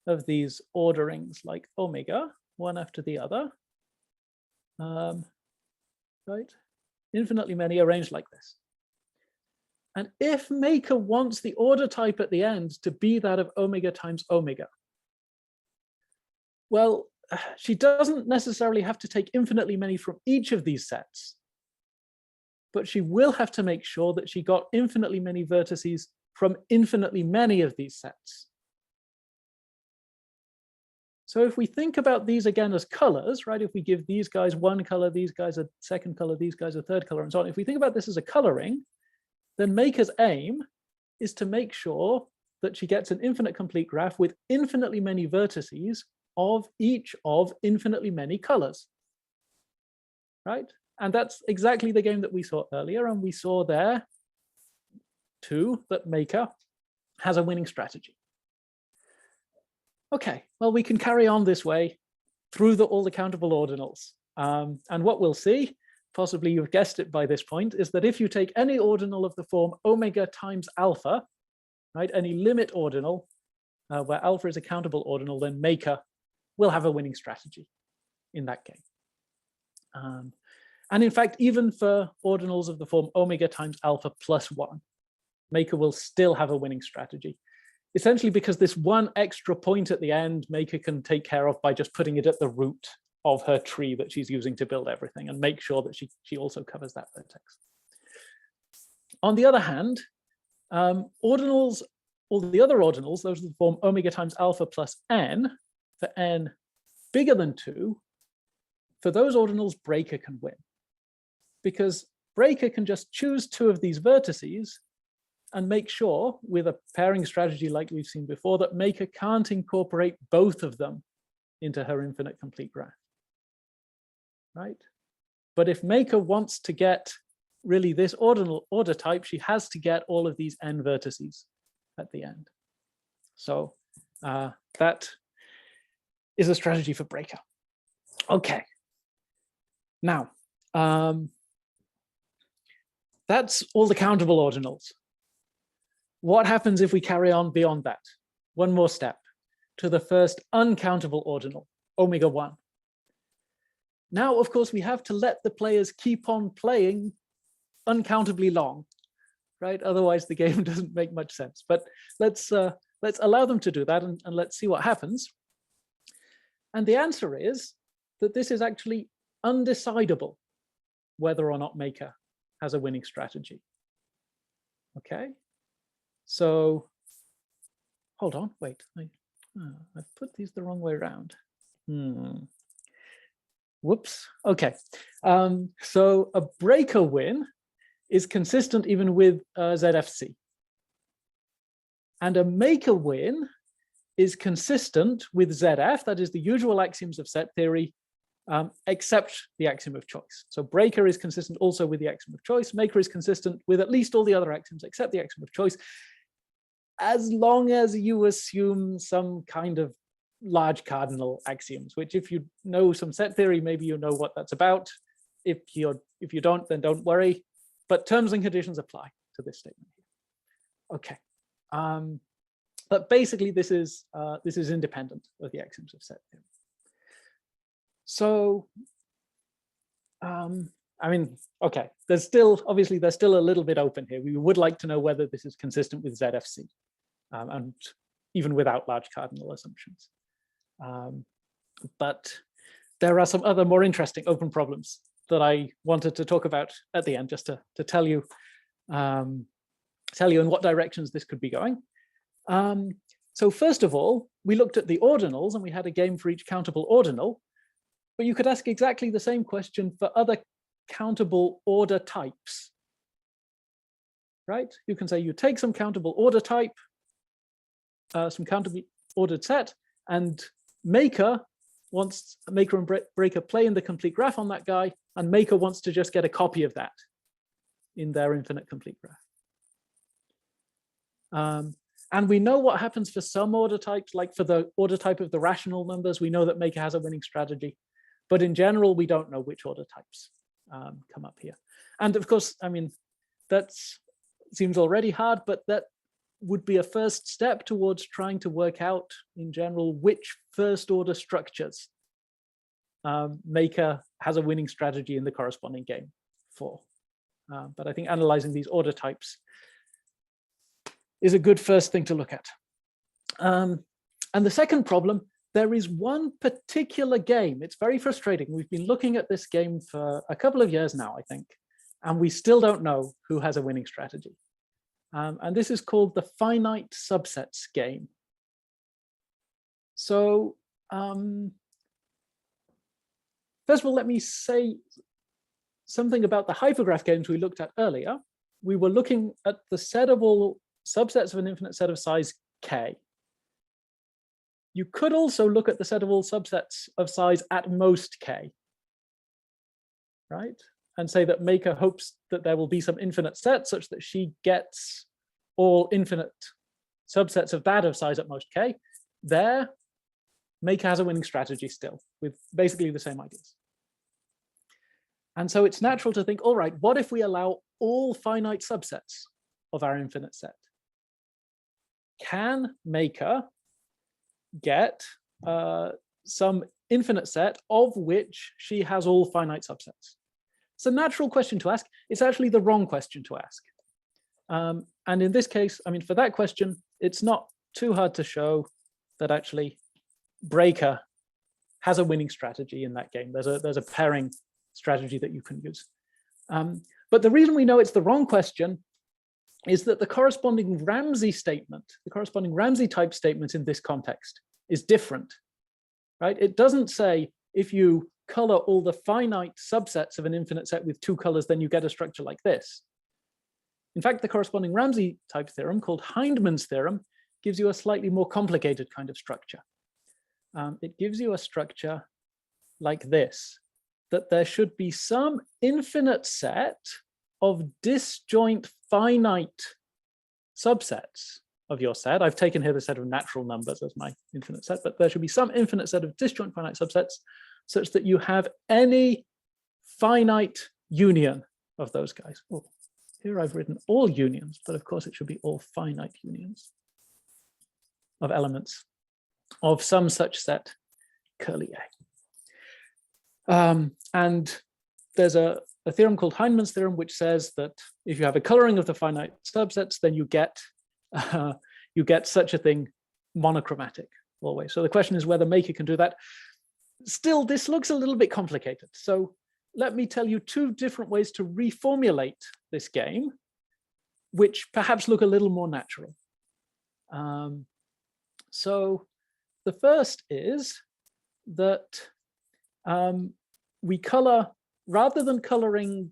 of these orderings like omega, one after the other, right? Infinitely many arranged like this. And if Maker wants the order type at the end to be that of omega times omega, well, she doesn't necessarily have to take infinitely many from each of these sets, but she will have to make sure that she got infinitely many vertices from infinitely many of these sets. So if we think about these again as colors, right? If we give these guys one color, these guys a second color, these guys a third color, and so on. If we think about this as a coloring, then Maker's aim is to make sure that she gets an infinite complete graph with infinitely many vertices of each of infinitely many colors, right? And that's exactly the game that we saw earlier, and we saw there too that Maker has a winning strategy. Okay, well, we can carry on this way through all the countable ordinals. And what we'll see, possibly you've guessed it by this point, is that if you take any ordinal of the form omega times alpha, right, any limit ordinal where alpha is a countable ordinal, then Maker will have a winning strategy in that game. And in fact, even for ordinals of the form omega times alpha plus 1, Maker will still have a winning strategy. Essentially because this one extra point at the end, Maker can take care of by just putting it at the root of her tree that she's using to build everything and make sure that she also covers that vertex. On the other hand, ordinals, all the other ordinals, those that form omega times alpha plus n, for n bigger than 2, for those ordinals, Breaker can win. Because Breaker can just choose 2 of these vertices and make sure with a pairing strategy like we've seen before that maker can't incorporate both of them into her infinite complete graph, right? But if maker wants to get really this ordinal order type, she has to get all of these n vertices at the end. So that is a strategy for breaker. Okay. Now, that's all the countable ordinals. What happens if we carry on beyond that? One more step to the first uncountable ordinal, omega 1. Now, of course, we have to let the players keep on playing uncountably long, right? Otherwise, the game doesn't make much sense. But let's allow them to do that, and let's see what happens. And the answer is that this is actually undecidable whether or not maker has a winning strategy. Okay, so hold on, wait, I've put these the wrong way around. Whoops. Okay, so a breaker win is consistent even with ZFC, and a maker win is consistent with ZF, that is the usual axioms of set theory, except the axiom of choice. So breaker is consistent also with the axiom of choice. Maker is consistent with at least all the other axioms except the axiom of choice, as long as you assume some kind of large cardinal axioms, which if you know some set theory, maybe you know what that's about. If you don't, then don't worry. But terms and conditions apply to this statement here. Okay. But basically, this is independent of the axioms of set theory. So, I mean, okay, there's still a little bit open here. We would like to know whether this is consistent with ZFC, and even without large cardinal assumptions. But there are some other more interesting open problems that I wanted to talk about at the end, just to tell you in what directions this could be going. So first of all, we looked at the ordinals and we had a game for each countable ordinal, but you could ask exactly the same question for other countable order types, right? You can say you take some countable order type, some countable ordered set, and maker and breaker play in the complete graph on that guy, and maker wants to just get a copy of that in their infinite complete graph. And we know what happens for some order types, like for the order type of the rational numbers, we know that maker has a winning strategy. But in general, we don't know which order types come up here. And of course, I mean, that seems already hard, but that would be a first step towards trying to work out in general which first order structures maker has a winning strategy in the corresponding game for. But I think analyzing these order types is a good first thing to look at. And the second problem, there is one particular game. It's very frustrating. We've been looking at this game for a couple of years now, I think, and we still don't know who has a winning strategy. And this is called the finite subsets game. So first of all, let me say something about the hypergraph games we looked at earlier. We were looking at the set of all subsets of an infinite set of size k. You could also look at the set of all subsets of size at most k, right? And say that maker hopes that there will be some infinite set such that she gets all infinite subsets of that of size at most k. There, maker has a winning strategy still with basically the same ideas. And so it's natural to think, all right, what if we allow all finite subsets of our infinite set? Can maker get some infinite set of which she has all finite subsets? It's a natural question to ask. It's actually the wrong question to ask. And in this case, I mean, for that question, it's not too hard to show that actually breaker has a winning strategy in that game. There's a pairing strategy that you can use. But the reason we know it's the wrong question is that the corresponding Ramsey statement, the corresponding Ramsey type statement in this context is different, right? It doesn't say if you color all the finite subsets of an infinite set with two colors, then you get a structure like this. In fact, the corresponding Ramsey type theorem called Hindmans Theorem gives you a slightly more complicated kind of structure. It gives you a structure like this, that there should be some infinite set of disjoint finite subsets of your set. I've taken here the set of natural numbers as my infinite set, but there should be some infinite set of disjoint finite subsets such that you have any finite union of those guys. Oh, here I've written all unions, but of course it should be all finite unions of elements of some such set, curly A. And there's a theorem called Hindmans Theorem, which says that if you have a coloring of the finite subsets, then you get such a thing monochromatic always. So the question is whether Maker can do that. Still, this looks a little bit complicated. So let me tell you two different ways to reformulate this game, which perhaps look a little more natural. So the first is that we color, rather than coloring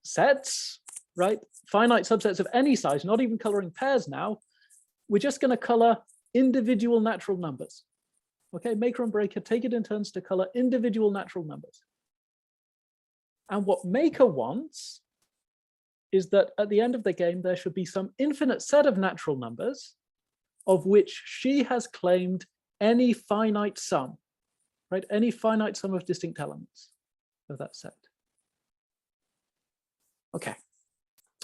sets, right, finite subsets of any size, not even coloring pairs now, we're just going to color individual natural numbers. Okay, Maker and Breaker take it in turns to color individual natural numbers. And what Maker wants is that at the end of the game, there should be some infinite set of natural numbers of which she has claimed any finite sum, right? Any finite sum of distinct elements of that set. Okay,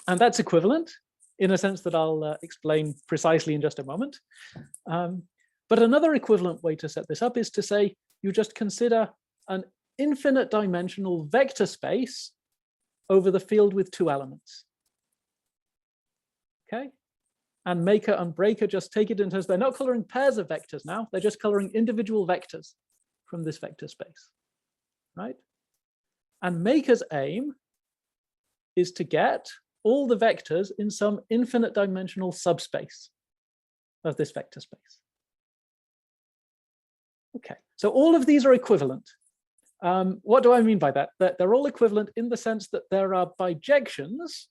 and that's equivalent in a sense that I'll explain precisely in just a moment. But another equivalent way to set this up is to say you just consider an infinite dimensional vector space over the field with two elements. Okay, and Maker and Breaker just take it in terms, they're not coloring pairs of vectors now, they're just coloring individual vectors from this vector space, right? And Maker's aim is to get all the vectors in some infinite dimensional subspace of this vector space. Okay, so all of these are equivalent. What do I mean by that? That they're all equivalent in the sense that there are bijections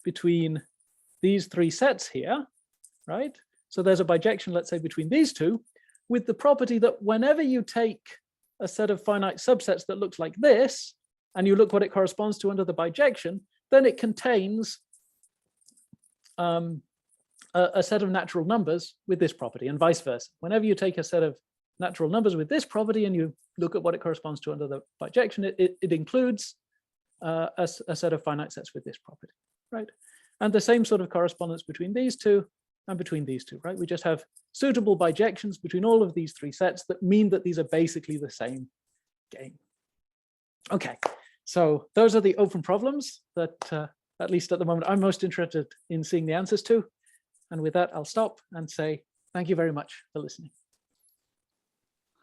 between these three sets here, right? So there's a bijection, let's say, between these two, with the property that whenever you take a set of finite subsets that looks like this, and you look what it corresponds to under the bijection, then it contains a set of natural numbers with this property, and vice versa. Whenever you take a set of natural numbers with this property and you look at what it corresponds to under the bijection, it includes a set of finite sets with this property, right? And the same sort of correspondence between these two and between these two, right? We just have suitable bijections between all of these three sets that mean that these are basically the same game. Okay, so those are the open problems that, at least at the moment, I'm most interested in seeing the answers to. And with that, I'll stop and say thank you very much for listening.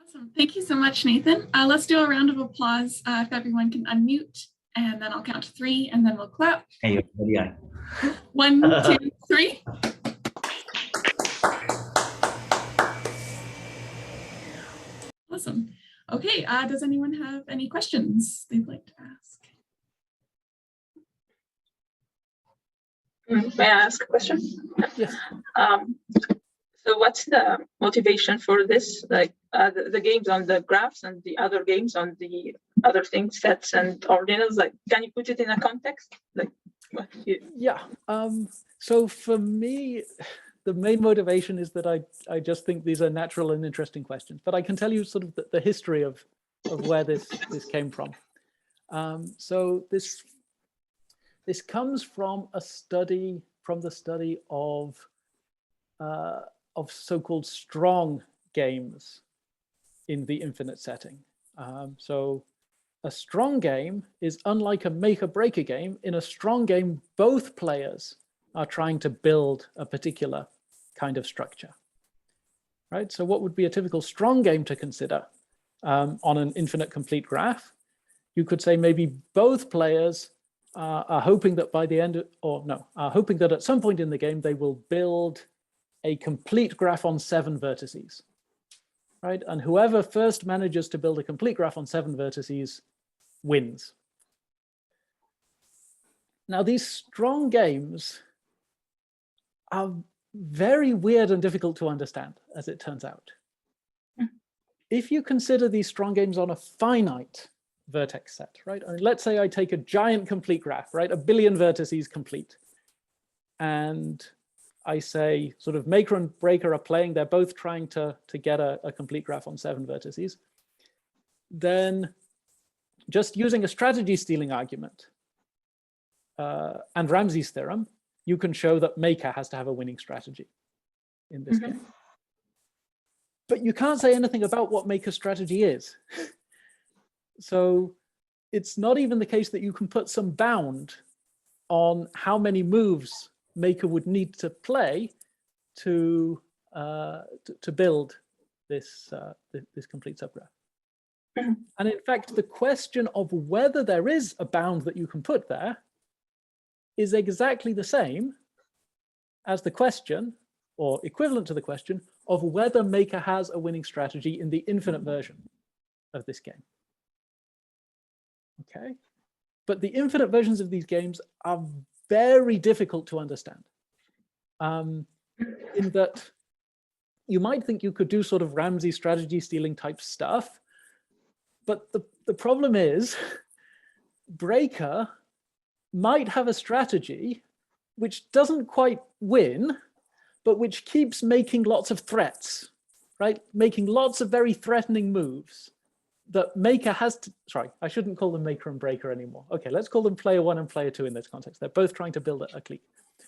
Awesome. Thank you so much, Nathan. Let's do a round of applause if everyone can unmute, and then I'll count to 3 and then we'll clap. Hey, yeah. 1, 2, 3. Awesome. Okay, does anyone have any questions they'd like to ask? May I ask a question? Yes. So what's the motivation for this? Like the games on the graphs and the other games on the other things, sets and ordinals, like, can you put it in a context? Like, what you... Yeah, so for me, the main motivation is that I just think these are natural and interesting questions, but I can tell you sort of the history of where this came from. So this comes from a study, from the study of so-called strong games in the infinite setting. So a strong game is unlike a make-or-breaker game. In a strong game, both players are trying to build a particular kind of structure, right? So what would be a typical strong game to consider on an infinite complete graph? You could say maybe both players are hoping that by the end, are hoping that at some point in the game, they will build a complete graph on 7 vertices, right? And whoever first manages to build a complete graph on 7 vertices wins. Now, these strong games are very weird and difficult to understand, as it turns out. If you consider these strong games on a finite vertex set, right? I mean, let's say I take a giant complete graph, right? 1 billion vertices complete. And I say sort of maker and breaker are playing, they're both trying to get a complete graph on 7 vertices. Then just using a strategy stealing argument and Ramsey's theorem, you can show that maker has to have a winning strategy in this game. But you can't say anything about what maker's strategy is. So it's not even the case that you can put some bound on how many moves maker would need to play to build this this complete subgraph. And in fact, the question of whether there is a bound that you can put there is exactly the same as the question, or equivalent to the question, of whether maker has a winning strategy in the infinite version of this game. Okay, but the infinite versions of these games are very difficult to understand, in that you might think you could do sort of Ramsey strategy stealing type stuff, but the problem is breaker might have a strategy which doesn't quite win, but which keeps making lots of threats, right? Making lots of very threatening moves that maker has to, sorry, I shouldn't call them maker and breaker anymore. Okay, let's call them player 1 and player 2 in this context. They're both trying to build a clique.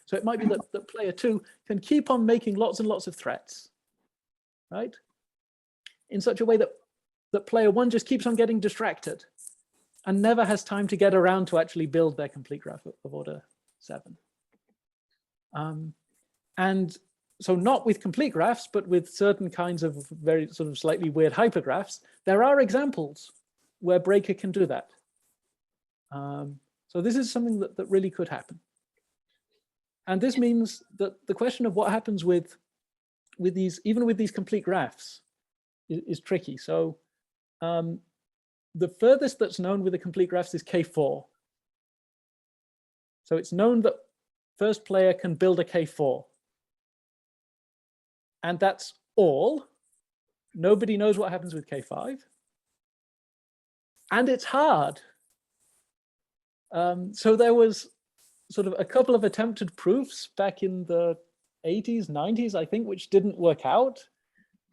So it might be that player 2 can keep on making lots and lots of threats, right? In such a way that player 1 just keeps on getting distracted and never has time to get around to actually build their complete graph of order 7. And so not with complete graphs, but with certain kinds of very sort of slightly weird hypergraphs, there are examples where breaker can do that. So this is something that really could happen. And this means that the question of what happens with these, even with these complete graphs, is tricky. So the furthest that's known with the complete graphs is K4. So it's known that first player can build a K4. And that's all. Nobody knows what happens with K5. And it's hard. So there was sort of a couple of attempted proofs back in the 80s, 90s, I think, which didn't work out.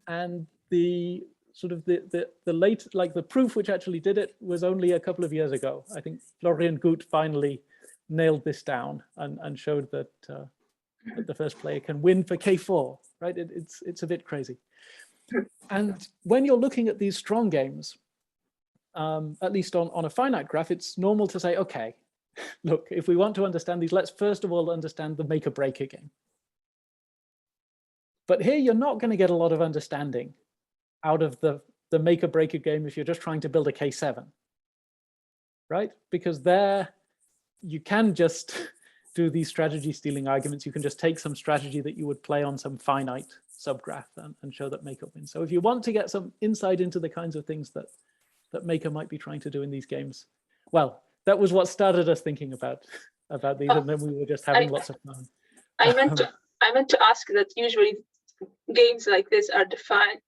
And the sort of the late, like the proof which actually did it was only a couple of years ago. I think Florian Gut finally nailed this down and showed that, that the first player can win for K4, right? It's a bit crazy. And when you're looking at these strong games, at least on a finite graph, it's normal to say, okay, look, if we want to understand these, let's first of all understand the maker-breaker game. But here you're not going to get a lot of understanding out of the maker-breaker game if you're just trying to build a K7, right? Because there you can just do these strategy stealing arguments. You can just take some strategy that you would play on some finite subgraph and show that maker wins. So if you want to get some insight into the kinds of things that maker might be trying to do in these games, well, that was what started us thinking about these, and then we were just having lots of fun. I meant to ask that usually games like this are defined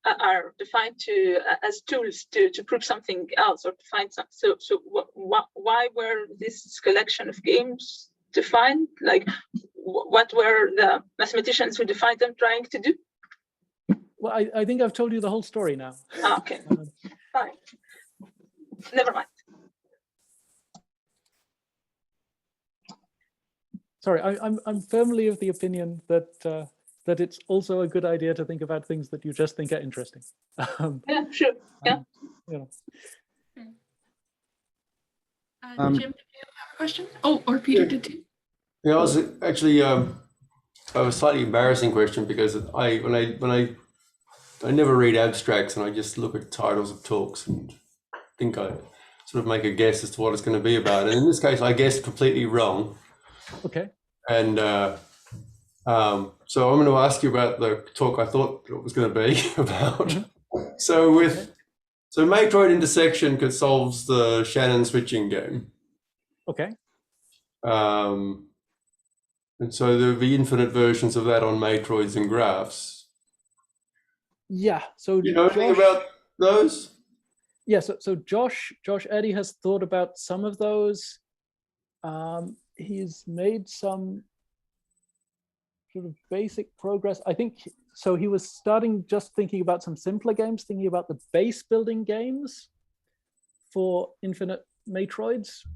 to as tools to prove something else or to find some. So why were this collection of games defined? Like, what were the mathematicians who defined them trying to do? Well, I think I've told you the whole story now. Okay, fine. Never mind. Sorry, I'm firmly of the opinion that that it's also a good idea to think about things that you just think are interesting. Yeah, sure. Yeah. You know. Jim, did you have a question? Oh, or Peter did too. Yeah, I was actually a slightly embarrassing question because when I never read abstracts and I just look at titles of talks and think I sort of make a guess as to what it's going to be about. And in this case, I guessed completely wrong. Okay. And so I'm going to ask you about the talk I thought it was going to be about. So Matroid intersection solves the Shannon switching game. Okay. And so there'll be infinite versions of that on Matroids and graphs. Yeah. So You know anything about those? Yeah. So Josh Eddy has thought about some of those. He's made some sort of basic progress. I think so. He was starting just thinking about some simpler games, thinking about the base building games for infinite Matroids.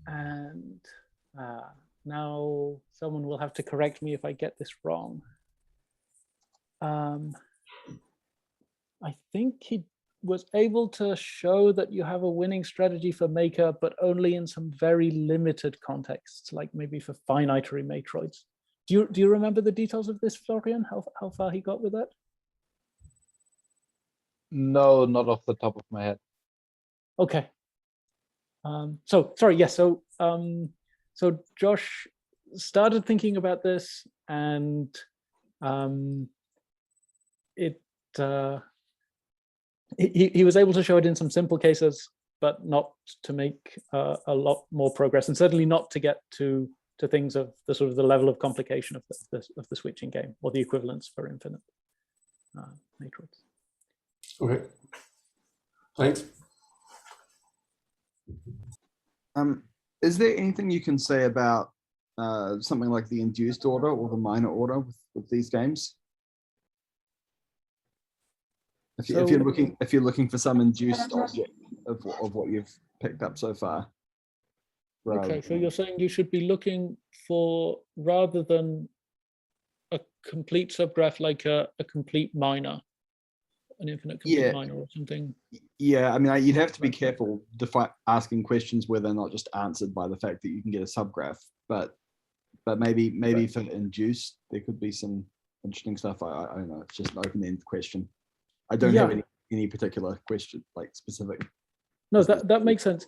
And now someone will have to correct me if I get this wrong. I think he was able to show that you have a winning strategy for Maker, but only in some very limited contexts, like maybe for finitary Matroids. Do you remember the details of this, Florian? How far he got with that? No, not off the top of my head. Okay. So sorry, yes. So Josh started thinking about this, and he was able to show it in some simple cases, but not to make a lot more progress, and certainly not to get to things of the sort of the level of complication of the switching game, or the equivalence for infinite Matroids. Okay. Thanks. Is there anything you can say about something like the induced order or the minor order with these games? If you're looking for some induced object of what you've picked up so far. Okay, so you're saying you should be looking for, rather than a complete subgraph, like a complete minor, an infinite complete minor or something. Yeah, I mean, you'd have to be careful asking questions where they're not just answered by the fact that you can get a subgraph, but maybe right. For induced, there could be some interesting stuff. I don't know, it's just an open-ended question. I don't have any particular question, like specific. No, that makes sense.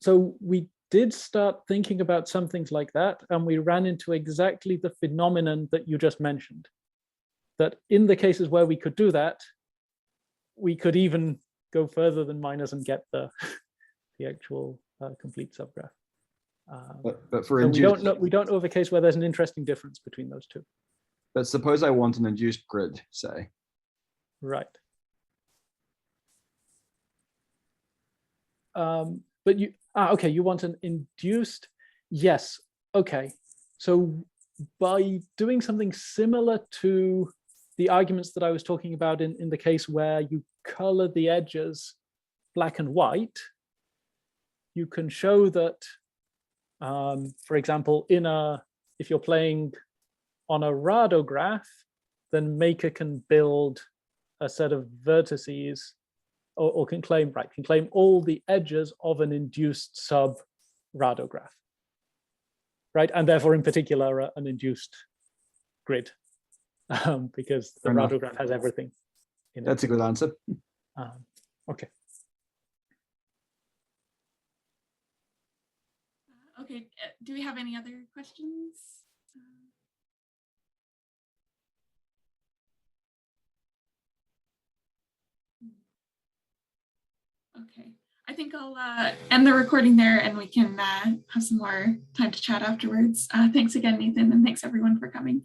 So we did start thinking about some things like that, and we ran into exactly the phenomenon that you just mentioned. That in the cases where we could do that, we could even go further than minors and get the actual complete subgraph. But for so induced, we don't know of a case where there's an interesting difference between those two. But suppose I want an induced grid, say. Right. But you okay, you want an induced, yes, okay. So by doing something similar to the arguments that I was talking about in the case where you color the edges black and white, you can show that, for example, if you're playing on a radograph, then Maker can build a set of vertices, or can claim all the edges of an induced sub radograph, right? And therefore, in particular, an induced grid, because the radograph has everything in it. That's a good answer. Okay. Okay, do we have any other questions? Okay, I think I'll end the recording there, and we can have some more time to chat afterwards. Thanks again, Nathan, and thanks everyone for coming.